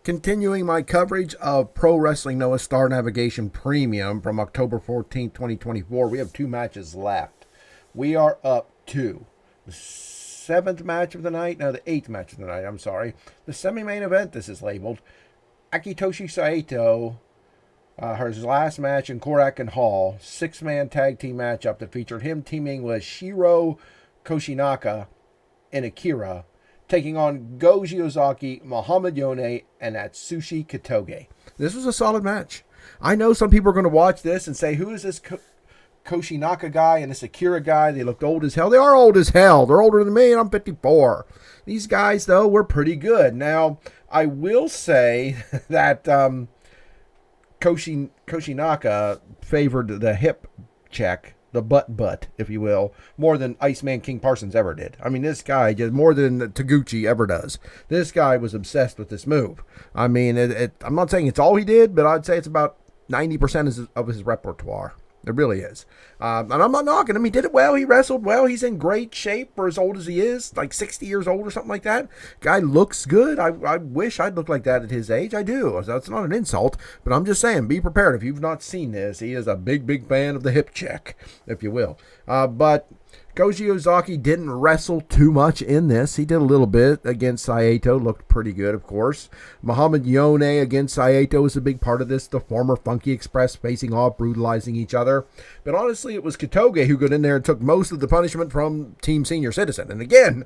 Continuing my coverage of Pro Wrestling Noah Star Navigation Premium from October 14th, 2024, we have 2 matches left. We are up to the 7th match of the night, no, the 8th match of the night, I'm sorry. The semi-main event, this is labeled. Akitoshi Saito, his last match in Korakuen Hall, 6-man tag team matchup that featured him teaming with Shiro, Koshinaka, and AKIRA, taking on Shiozaki, Muhammad Yone, and Atsushi Kotoge. This was a solid match. I know some people are going to watch this and say, who is this Koshinaka guy and this AKIRA guy? They looked old as hell. They are old as hell. They're older than me, and I'm 54. These guys, though, were pretty good. Now, I will say that Koshinaka favored the hip check, the butt, if you will, more than Iceman King Parsons ever did. I mean, this guy did more than Taguchi ever does. This guy was obsessed with this move. I mean, I'm not saying it's all he did, but I'd say it's about 90% of his repertoire. It really is. And I'm not knocking him. He did it well. He wrestled well. He's in great shape for as old as he is, like 60 years old or something like that. Guy looks good. I wish I'd look like that at his age. I do. That's not an insult, but I'm just saying, be prepared. If you've not seen this, he is a big fan of the hip check, if you will. But Shiozaki didn't wrestle too much in this. He did a little bit against Saito. Looked pretty good, of course. Muhammad Yone against Saito was a big part of this. The former Funky Express facing off, brutalizing each other. But honestly, it was Kotoge who got in there and took most of the punishment from Team Senior Citizen. And again,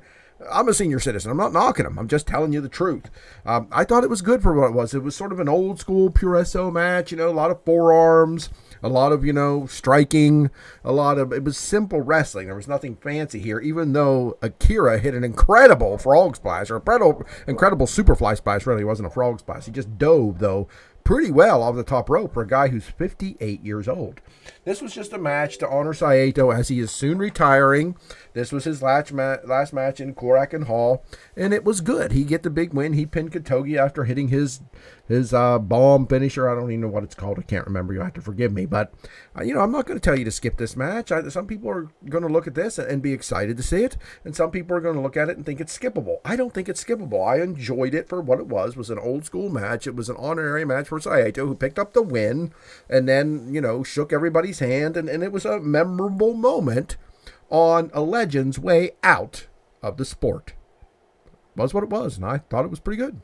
I'm a senior citizen. I'm not knocking him. I'm just telling you the truth. I thought it was good for what it was. It was sort of an old school Puresso match, a lot of forearms, a lot of, striking, it was simple wrestling. There was nothing fancy here, even though AKIRA hit an incredible frog splash, or incredible superfly splash. Really, it wasn't a frog splash. He just dove, though, pretty well off the top rope for a guy who's 58 years old. This was just a match to honor Saito as he is soon retiring. This was his last match in Korakuen Hall, and it was good. He get the big win. He pinned Kotoge after hitting his bomb finisher. I don't even know what it's called. I can't remember. You have to forgive me. But, I'm not going to tell you to skip this match. Some people are going to look at this and be excited to see it, and some people are going to look at it and think it's skippable. I don't think it's skippable. I enjoyed it for what it was. It was an old school match. It was an honorary match for Saito, who picked up the win and then, shook everybody's hand, and it was a memorable moment on a legend's way out of the sport. Was what it was, and I thought it was pretty good.